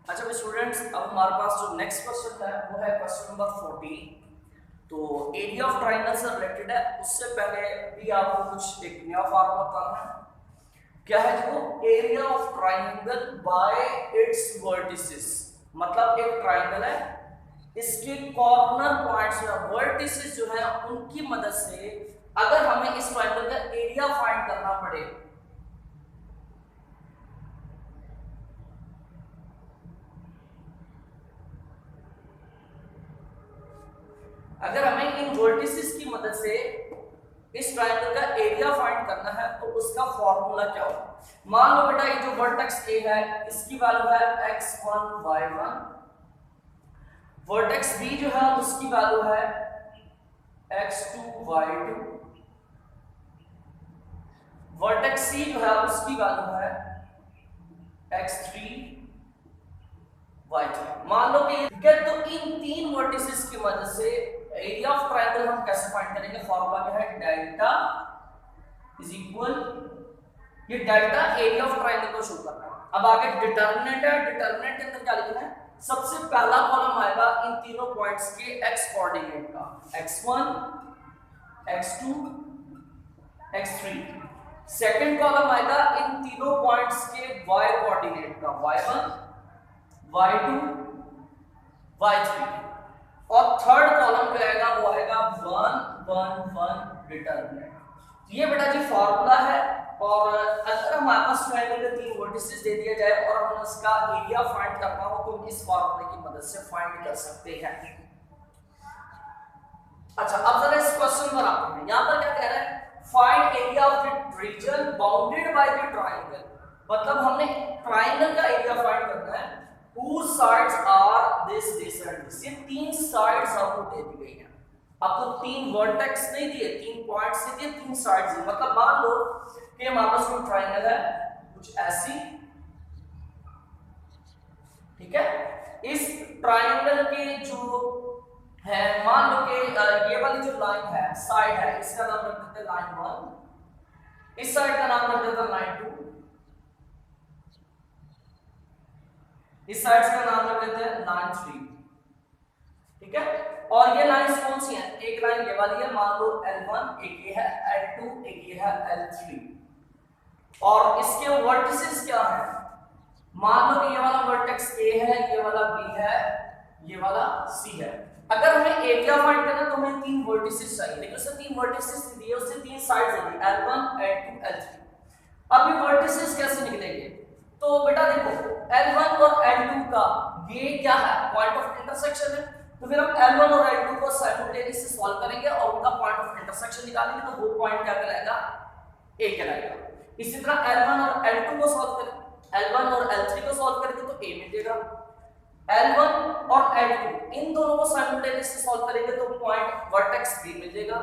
अच्छा स्टूडेंट्स, अब हमारे पास जो नेक्स्ट क्वेश्चन है वो है क्वेश्चन नंबर 14। तो एरिया ऑफ ट्राइंगल से रिलेटेड है। उससे पहले भी आपको कुछ एक नया फॉर्मूला बताना है। क्या है जो area of triangle bye it's vertices. मतलब एक ट्राइंगल है, इसके कॉर्नर पॉइंट्स या वर्टिसेस जो है उनकी मदद से अगर हमें इस ट्राइंगल का एरिया फाइंड करना पड़े, अगर हमें इन वर्टिसेस की मदद से इस ट्रायंगल का एरिया फाइंड करना है तो उसका फॉर्मूला क्या होगा। मान लो बेटा ये जो वर्टेक्स ए है इसकी वैल्यू है x1 y1, वर्टेक्स बी जो है उसकी वैल्यू है x2 y2, वर्टेक्स सी जो है उसकी वैल्यू है x3 y3। मान लो कि ठीक है, तो इन तीन वर्टिसेस की मदद से एरिया ऑफ ट्रायंगल हम कैसे फाइंड करेंगे। फॉर्मूला क्या है, डेल्टा इज इक्वल, ये डेल्टा एरिया ऑफ ट्रायंगल को शो कर रहा है। अब आगे डिटरमिनेंट है, डिटरमिनेंट के अंदर क्या लिखना है, सबसे पहला कॉलम आएगा इन तीनों पॉइंट्स के x कोऑर्डिनेट का, x1 x2 x3। Second column आएगा इन तीनों पॉइंट्स के y कोऑर्डिनेट का, y1 y2 y3। और थर्ड कॉलम जो आएगा वो आएगा 1 1 1 डिटरमिनेंट। ये बेटा जी फॉर्मूला है। और अगर हमारे पास ट्रायंगल के तीन वर्टिसेस दे दिया जाए और हमें उसका एरिया फाइंड करना हो तो इस फॉर्मूले की मदद से फाइंड कर सकते हैं। अच्छा, अब जरा इस क्वेश्चन पर आते हैं। यहां पर क्या कह रहा है, find area of the reason bounded by the triangle. मतलब हमने ट्रायंगल का एरिया फाइंड करना है whose sides are this and this। ये तीन साइड्स आपको दे दी गई है। आपको तीन वर्टेक्स नहीं दिए, तीन पॉइंट्स नहीं दिए, तीन साइड्स दिए। मतलब मान लो कि हमारे पास कोई ट्रायंगल है कुछ ऐसी, ठीक है। इस ट्रायंगल के जो है, मान लो कि ये वाली जो लाइन है साइड है, इसका नाम रख देते हैं लाइन 1, इस साइड का नाम रख देते हैं लाइन 2, इस साइड का नाम रख देते हैं लाइन 3, ठीक है। और ये लाइंस कौन सी हैं, एक लाइन ये वाली है, मान लो L1, एक ये है L2, एक ये है L3। और इसके वर्टिसेस क्या है, मान लो कि ये वाला वर्टेक्स A है, ये वाला B है, ये वाला C है। अगर हमें एरिया फाइंड करना तो हमें तीन वर्टिसेस चाहिए, लेकिन उसने तीन वर्टिसेस दिए, उससे तीन साइड्स दी L1 L2 L3। अब ये वर्टिसेस कैसे निकलेंगे, तो बेटा देखो L1 और L2 का ये क्या है, पॉइंट ऑफ इंटरसेक्शन है। तो फिर हम L1 और L2 को साइमल्टेनियसली सॉल्व करेंगे और उनका पॉइंट ऑफ इंटरसेक्शन निकालेंगे, तो वो पॉइंट क्या कहलाएगा, A कहलाएगा। इसी तरह L1 और L2 को सॉल्व करें, L1 और L3 को सॉल्व करेंगे तो A मिलेगा। L1 और L2 इन दोनों को साइमल्टेनियसली सॉल्व करेंगे तो पॉइंट वर्टेक्स B मिलेगा।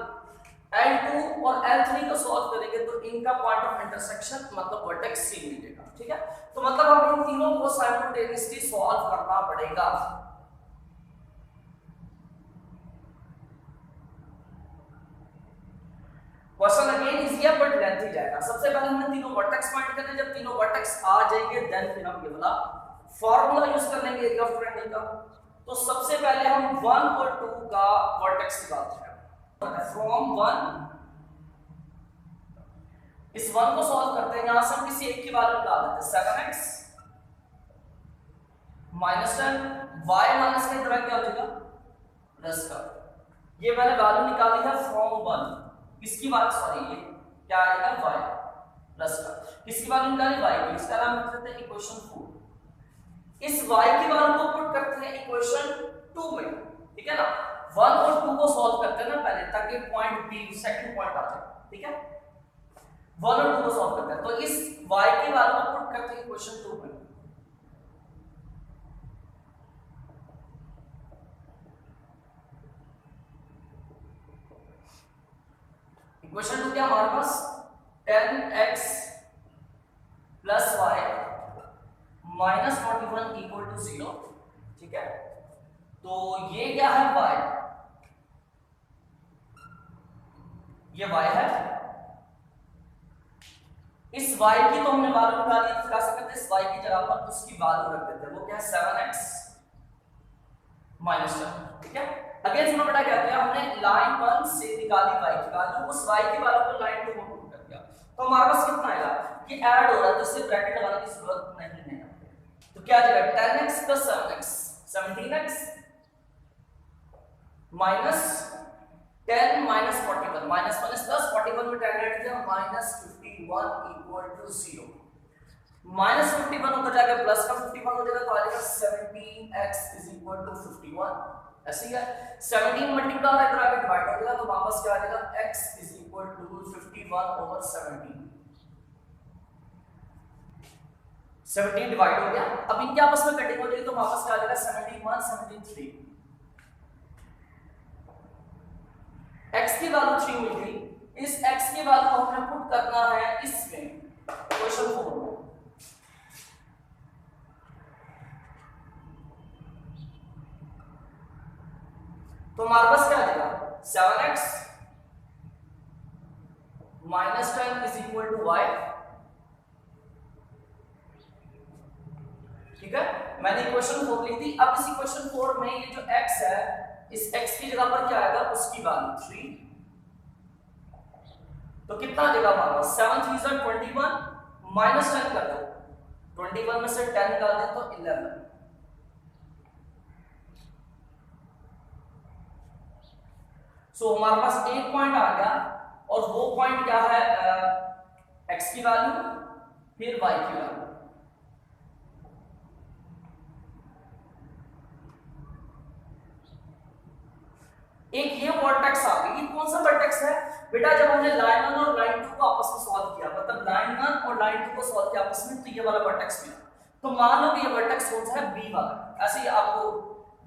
L2 और L3 को सॉल्व करेंगे तो इनका पॉइंट ऑफ इंटरसेक्शन मतलब वर्टेक्स C मिलेगा, ठीक है। तो मतलब हम इन तीनों को साइमल्टेनियसली सॉल्व करना पड़ेगा। क्वेश्चन अगेन इजी है बट लेंथी जाएगा। सबसे पहले हमें तीनों वर्टेक्स फाइंड करने, जब तीनों वर्टेक्स आ जाएंगे देन फिर हम ये वाला फार्मूला यूज कर लेंगे एरिया ऑफ ट्रायंगल का। तो सबसे पहले हम 1 और 2 का वर्टेक्स निकालते हैं। फ्रॉम 1, इस 1 को सॉल्व करते हैं, यहां से हम किसी एक की वैल्यू निकाल देते हैं, 7x -10 y माइनस का इधर क्या हो जाएगा प्लस का। ये मैंने वैल्यू निकाली है फ्रॉम 1, किसकी बात, सॉरी ये क्या आएगा y प्लस का, किसकी वैल्यू निकाली y की, इसका नाम रख देते हैं इक्वेशन 4। इस y की वैल्यू को पुट करते हैं इक्वेशन 2 में, ठीक है ना। 1 और 2 को सॉल्व करते हैं ना पहले, ताकि पॉइंट B सेकंड पॉइंट आ जाए, ठीक है। 1 और 2 को सॉल्व करते हैं, तो इस y की वैल्यू को पुट करते हैं इक्वेशन 2 में। इक्वेशन 2 क्या हमारे पास 10x plus y minus 41 equal to 0, ठीक है। तो ये क्या है y, ये y है, इस y की तो हमने वैल्यू निकाली है, फिर ऐसा करते हैं इस y की जगह पर उसकी वैल्यू रख देते हैं, वो क्या है 7x माइनस 10, ठीक है। अगेन सुनो बेटा, क्या किया हमने लाइन 1 से निकाली y की वैल्यू, उस y की वैल्यू को लाइन 2 में पुट कर दिया, तो हमारे पास कितना आएगा, ये ऐड हो रहा है तो इससे ब्रैकेट लगाने की जरूरत नहीं है, तो क्या आ जाएगा 10x plus 7x 17x minus 10 minus 41, minus 1 is plus 41 में 10 ऐड किया माइनस 51 इक्वल टू 0, माइनस 51 उधर जाकर प्लस का 51 हो जाएगा तो आ जाएगा 17x इज इक्वल टू 51, ऐसे ही है 17 मल्टीप्लाई इधर आके डिवाइड हो जाएगा तो वापस क्या आ जाएगा x is equal to 51 over 17 divide हो गया, अब इनके आपस में कटिंग हो जाएगी तो वापस क्या आ जाएगा 71 73, x की वैल्यू 3 मिल गई, इस x की वैल्यू को हमने पुट करना है इसमें क्वेश्चन 4 में, तो हमारे पास क्या आ जाएगा 7x minus 10 is equal to y, ठीक है। मैंने इक्वेशन 4 लिख दी, अब इस इक्वेशन 4 में ये जो x है इस x की जगह पर क्या आएगा उसकी वैल्यू 3, तो कितना आ जाएगा हमारे पास 7 3 is 21 माइनस 10 कर दो, 21 में से 10 निकाल दें तो 11, सो हमारे पास एक पॉइंट आ गया और वो पॉइंट क्या है x की वैल्यू फिर y की वैल्यू, एक ये वर्टेक्स आ गई, ये कौन सा वर्टेक्स है बेटा, जब हमने लाइन 1 और लाइन 2 को आपस में सॉल्व किया, मतलब लाइन 1 और लाइन 2 को सॉल्व किया आपस में, तो ये वाला वर्टेक्स मिला, तो मान लो कि ये वर्टेक्स कौन सा है b वाला, ऐसे ही आपको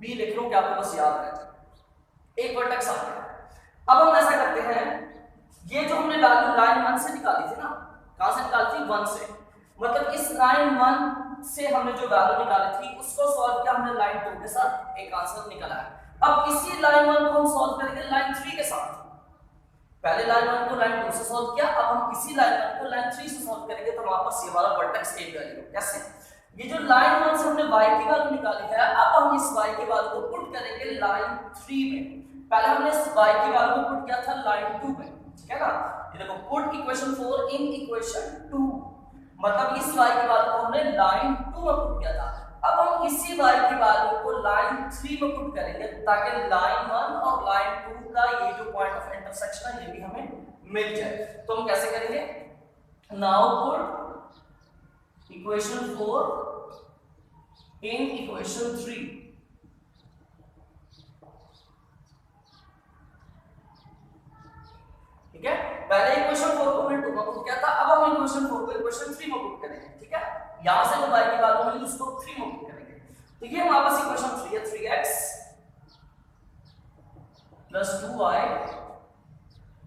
b लिख लो कि आपको बस याद रह जाए, एक वर्टेक्स आ गया। अब हम ऐसा करते हैं, ये जो हमने वैल्यू लाइन 1 से निकाली थी ना, कहां से निकाली थी 1 से, मतलब इस लाइन 1 से हमने जो वैल्यू निकाली थी उसको सॉल्व किया हमने लाइन 2 के साथ, एक आंसर निकला है। अब इसी लाइन 1 को हम सॉल्व करेंगे लाइन 3 के साथ, पहले लाइन 1 को लाइन 2 से सॉल्व किया, अब हम इसी लाइन 1 को लाइन 3 से सॉल्व करेंगे तो वापस ये वाला वर्टेक्स एक वैल्यू, कैसे, ये जो लाइन 1 से हमने y की वैल्यू निकाली है, अब हम इस y की वैल्यू को पुट करेंगे लाइन 3 में, पहले हमने इस y की वैल्यू को पुट किया था लाइन 2 में, ठीक है ना, ये देखो पुट इक्वेशन 4 इन इक्वेशन 2, मतलब इस y की वैल्यू को हमने लाइन 2 में पुट किया था, अब हम इसी y की वैल्यू को लाइन 3 में पुट करेंगे ताकि लाइन 1 और लाइन 2 का ये जो पॉइंट ऑफ इंटरसेक्शन है ये भी हमें मिल जाए, तो हम कैसे करेंगे, now put equation 4 in equation 3, ठीक है, पहले इक्वेशन 4 को हमने 2 में पुट किया था, अब हम इक्वेशन 4 को इक्वेशन 3 में पुट करेंगे, ठीक है, यहां से जो y की वैल्यू मिली उसको 3 में पुट करेंगे, तो ये हमारे पास इक्वेशन 3 है, 3x plus 2y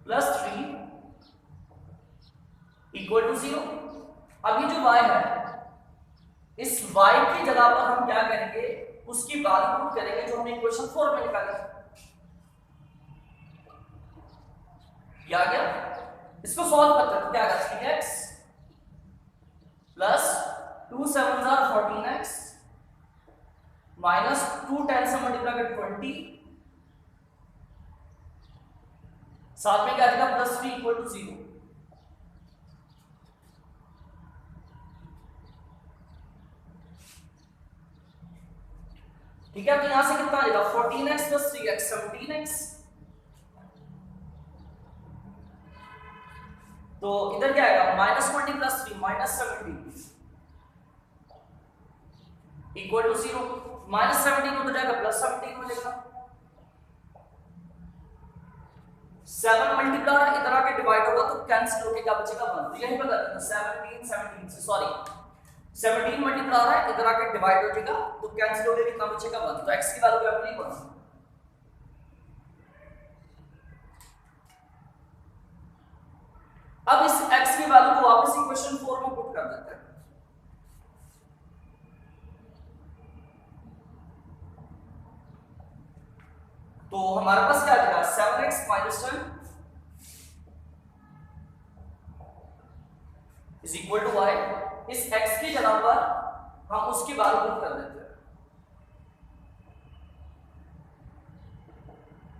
plus 3 equal to 0। अब ये जो y है इस y की जगह पर हम क्या करेंगे, उसकी वैल्यू पुट करेंगे जो हमने इक्वेशन 4 में निकाली, ये आ गया, इसको सॉल्व करते हैं तो क्या आएगा 3x plus 2 7 are 14x minus 2 10 से मल्टीप्लाई कर 20, साथ में क्या आएगा प्लस 3 इक्वल टू 0, ठीक है, तो यहां से कितना आएगा 14x प्लस 3x 17x, तो इधर क्या आएगा minus 20 plus 3 minus 17 equal to 0, minus 17 उधर जाएगा प्लस 17 हो जाएगा, 7 मल्टीप्लाई इधर आके डिवाइड होगा तो कैंसिल होके क्या बचेगा 1, तो यही बता दें 17 से सॉरी 17 मल्टीप्लाई है इधर आके डिवाइड हो जाएगा तो कैंसिल होके कितना बचेगा 1, तो x की वैल्यू क्या मिली 1। अब इस x की वैल्यू को वापस इक्वेशन 4 में पुट कर देते हैं, तो हमारे पास क्या आ जाएगा 7x minus 10 is equal to Y, इस x की जगह पर हम उसकी वैल्यू पुट कर देते हैं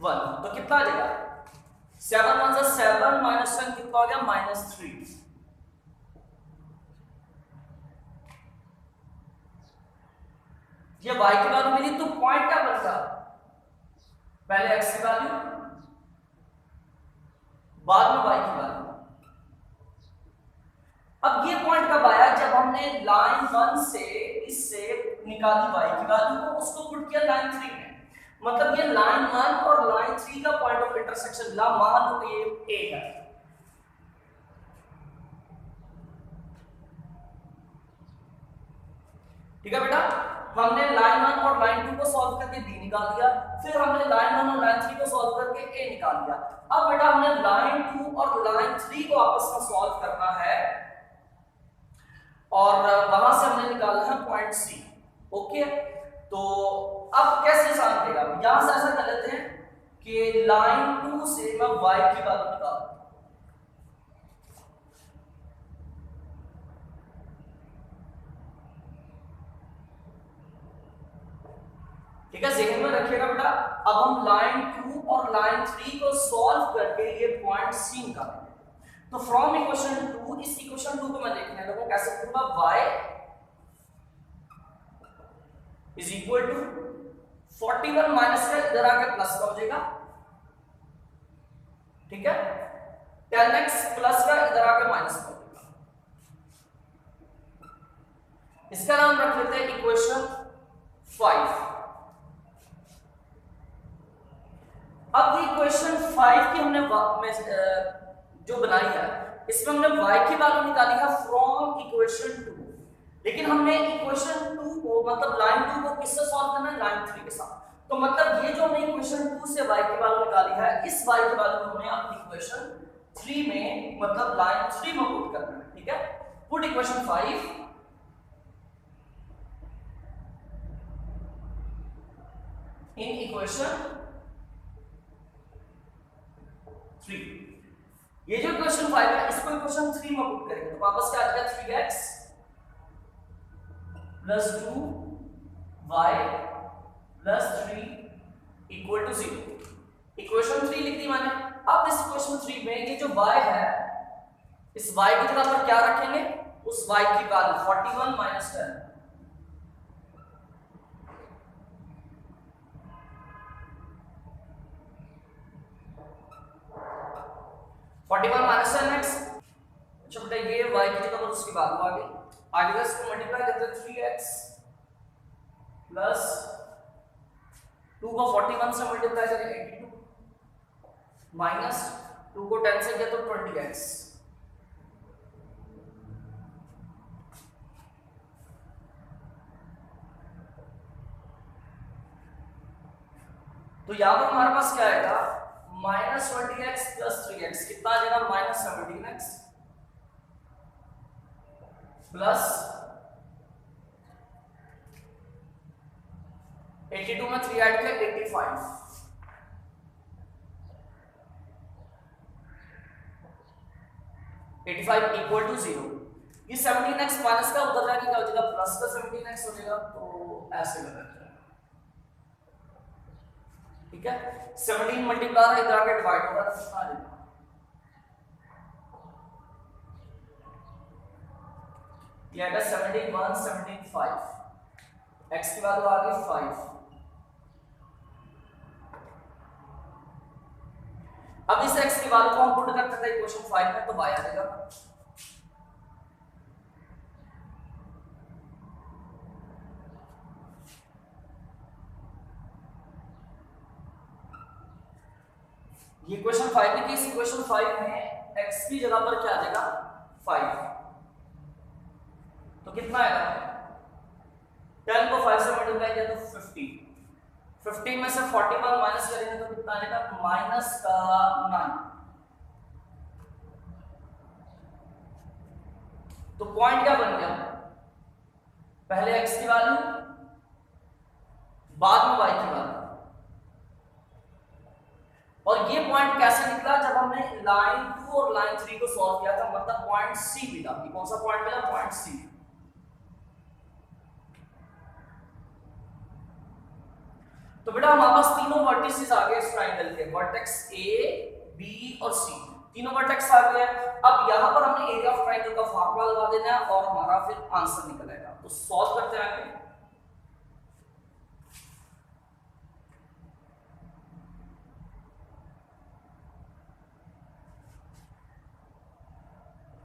1, तो कितना आ जाएगा 7 1 से 7 माइनस 10 कितना हो गया -3। ये y की वैल्यू मिली, तो पॉइंट क्या बन गया, पहले x की वैल्यू बाद में y की वैल्यू। अब ये पॉइंट कब आया, जब हमने लाइन 1 से इससे निकाली y की वैल्यू को, उसको पुट किया लाइन 3 में। मतलब ये लाइन 1 और लाइन 3 का पॉइंट ऑफ इंटरसेक्शन मिला, मान लो ये a है। ठीक है बेटा, हमने लाइन 1 और लाइन 2 को सॉल्व करके b निकाल दिया, फिर हमने लाइन 1 और लाइन 3 को सॉल्व करके a निकाल दिया। अब बेटा हमने लाइन 2 और लाइन 3 को आपस में सॉल्व करना है और वहां से हमने निकालना है पॉइंट C। ओके, तो अब कैसे आसान देगा, यहां से ऐसा कर लेते हैं कि लाइन 2 से मैं y की वैल्यू निकाल, ठीक है, ज़हन में रखिएगा बेटा। अब हम लाइन 2 और लाइन 3 को सॉल्व करके ये पॉइंट C निकालेंगे। तो फ्रॉम इक्वेशन 2, इस इक्वेशन 2 को मैं देखने लगा कैसे लिखूंगा, y is equal to 41 minus का इधर आके प्लस का हो जाएगा, ठीक है, 10x प्लस का इधर आके माइनस का हो जाएगा। इसका नाम रख लेते हैं इक्वेशन 5। अब इक्वेशन 5 की हमने जो बनाई है, इसमें हमने y की वैल्यू निकाली है फ्रॉम इक्वेशन 2, लेकिन हमने इक्वेशन 2 को मतलब लाइन 2 को किससे सॉल्व करना है, लाइन 3 के साथ। तो मतलब ये जो हमने इक्वेशन 2 से y की वैल्यू निकाली है, इस y की वैल्यू हमने अपनी इक्वेशन 3 में मतलब लाइन 3 में पुट करना है, ठीक है। Put equation 5 in equation 3। ये जो इक्वेशन 5 है इसको इक्वेशन 3 में पुट करेंगे तो वापस क्या आ जाएगा 3x plus 2y plus 3 equal to 0। Equation 3 लिख दी मैंने। अब इस इक्वेशन 3 में ये जो y है, इस y की जगह पर क्या रखेंगे, उस y की वैल्यू 41 माइनस 10, अच्छा बेटा ये y की जगह पर उसकी वैल्यू आ गई। आगे इसको मल्टीप्लाई करते हैं 3x प्लस 2 को 41 से मल्टीप्लाई करें 82 माइनस 2 को 10 से किया तो 20x। तो यहां पर हमारे पास क्या आएगा, माइनस 20x प्लस 3x कितना आ जाएगा, माइनस 17x प्लस 82 में 3 ऐड किया 85, इक्वल टू 0। ये 17x माइनस का उधर जाके क्या हो जाएगा, प्लस का 17x हो जाएगा। तो ऐसे कर लेते हैं, ठीक है। 17 मल्टीप्लाई इधर आके डिवाइड होगा तो कितना आ जाएगा, ये आएगा 71 75, x की वैल्यू आ गई 5। अब इस x की वैल्यू को हम पुट करते थे इक्वेशन 5 में तो y आ जाएगा ये इक्वेशन 5 में, इस इक्वेशन 5 में x की जगह पर क्या आ जाएगा 5, तो कितना आएगा, 10 को 5 से मल्टीप्लाई किया तो 50, 50 में से 41 माइनस करेंगे तो कितना आ जाएगा, माइनस का 9। तो पॉइंट क्या बन गया, पहले x की वैल्यू बाद में y की वैल्यू, और ये पॉइंट कैसे निकला, जब हमने लाइन 2 और लाइन 3 को सॉल्व किया था, मतलब पॉइंट सी मिला। ये कौन सा पॉइंट मिला, पॉइंट सी। तो बेटा हमारे पास तीनों वर्टिसेस आ गए इस ट्रायंगल के, वर्टेक्स ए, बी और सी, तीनों वर्टेक्स आ गए। अब यहां पर हमने एरिया ऑफ ट्रायंगल का फार्मूला लगा देना है और हमारा फिर आंसर निकल आएगा। तो सॉल्व करते हैं आगे।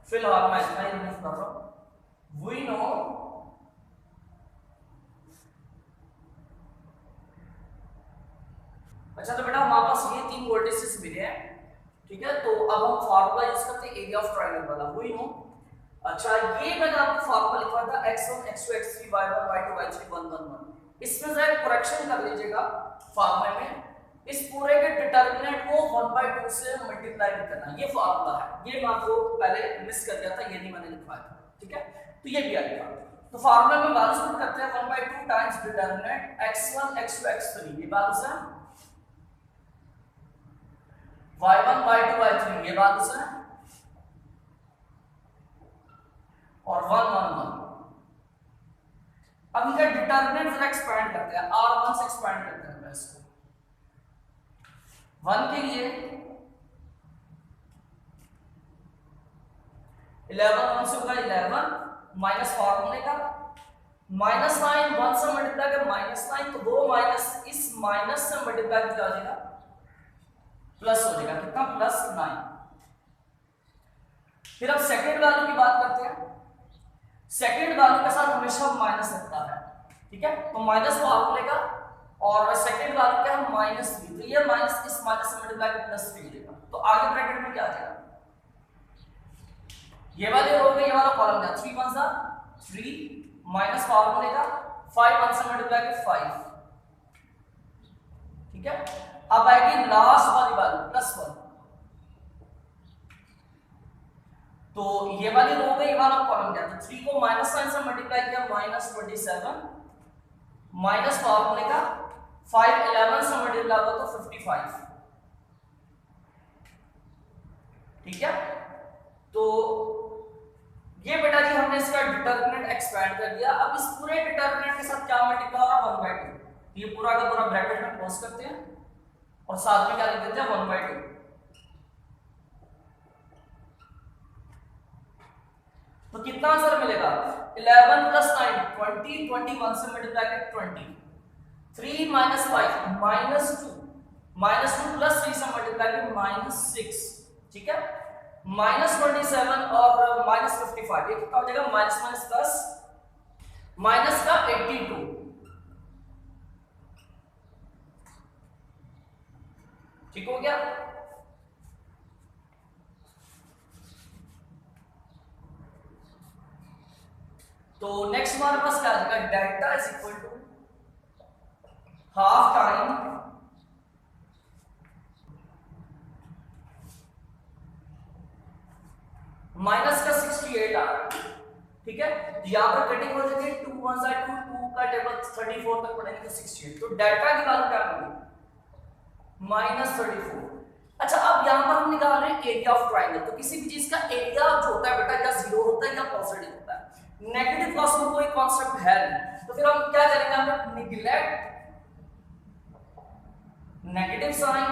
फिलहाल मैं इतना ही रिमूव कर रहा हूं। वी नो अच्छा, तो बेटा हमारे पास ये तीन वर्टिसेस मिले हैं, ठीक है। तो अब हम फार्मूला यूज करते हैं एरिया ऑफ ट्रायंगल वाला, वी नो। अच्छा, ये मैंने आपको फार्मूला लिखा था x1 x2 x3 y1 y2 y3 1 1 1। इसमें जरा करेक्शन कर लीजिएगा फार्मूले में, इस पूरे के डिटरमिनेंट को 1/2 से मल्टीप्लाई करना, ये फार्मूला है। ये मैं आपको पहले मिस कर गया था, ये नहीं मैंने लिखवाया था, ठीक है। तो ये भी आ गया। तो फार्मूला में वैल्यूज पुट करते हैं 1/2 times determinant x1 x2 x3, ये वैल्यूज है y1 y2 y3, ये वैल्यूज है और 1 1 1। अब इनका डिटरमिनेंट जरा एक्सपेंड करते हैं, r1 से एक्सपेंड करते हैं इसको। 1 के लिए 11 1 से होगा 11 माइनस फार्मूले का माइनस 9 1 से मल्टीप्लाई कर माइनस 9, तो वो माइनस इस माइनस से मल्टीप्लाई किया जाएगा प्लस हो जाएगा, कितना प्लस 9। फिर अब सेकंड वैल्यू की बात करते हैं। सेकंड वैल्यू के साथ हमेशा माइनस लगता है, ठीक है। तो माइनस फार्मूले का और सेकंड वैल्यू क्या है -3, तो ये माइनस इस माइनस से मल्टीप्लाई कर प्लस 3 हो जाएगा। तो आगे ब्रैकेट में क्या आ जाएगा, ये वाले रो में ये वाला कॉलम क्या 3 1 सा 3 माइनस फार्मूले का 5 1 से मल्टीप्लाई कर 5, ठीक है। अब आएगी लास्ट वाली वैल्यू +1, तो ये वाली रो में ये वाला कॉलम क्या, तो 3 को -9 से मल्टीप्लाई किया -27 माइनस फार्मूले का 5 11 से मल्टीप्लाई हुआ तो 55, ठीक है। तो ये बेटा जी हमने इसका डिटरमिनेंट एक्सपेंड कर दिया। अब इस पूरे डिटरमिनेंट के साथ क्या मल्टीप्लाई हो रहा है 1/2, ये पूरा का पूरा ब्रैकेट में क्लोज करते हैं और साथ में क्या लिख देते हैं 1/2। तो कितना आंसर मिलेगा 11 + 9 20 21 से मल्टीप्लाई कर 20, 3 - 5 -2 + 3 से मल्टीप्लाई कर -6, ठीक है। -27 और -55, ये कितना हो जाएगा माइनस माइनस प्लस माइनस का 82, ठीक हो गया। तो नेक्स्ट हमारे पास क्या आ जाएगा, delta is equal to half time minus का 68 आ रहा है, ठीक है। यहां पर कटिंग हो जाएगी 2 1 सा 2 2 का टेबल 34 तक पढ़ेंगे तो 68, तो डेल्टा की वैल्यू क्या होगी -34। अच्छा, अब यहां पर हम निकाल रहे हैं एरिया ऑफ ट्रायंगल। तो किसी भी चीज का एरिया जो होता है बेटा या 0 होता है या पॉजिटिव होता है, नेगेटिव क्लास में कोई कांसेप्ट है नहीं। तो फिर हम क्या करेंगे, हम neglect negative sign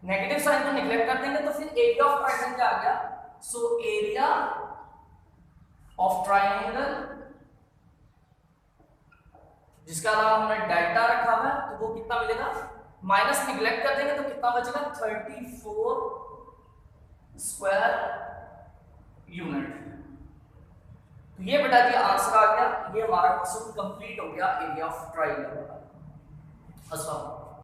negative sign को निगलेक्ट कर देंगे, तो फिर एरिया ऑफ ट्रायंगल क्या आ गया, सो एरिया ऑफ ट्रायंगल जिसका नाम हमने डेल्टा रखा हुआ है, तो वो कितना मिलेगा, माइनस निगलेक्ट कर देंगे तो कितना बचेगा 34 स्क्वायर यूनिट। तो ये बेटा जी आंसर आ गया, ये हमारा क्वेश्चन कंप्लीट हो गया एरिया ऑफ ट्रायंगल वाला।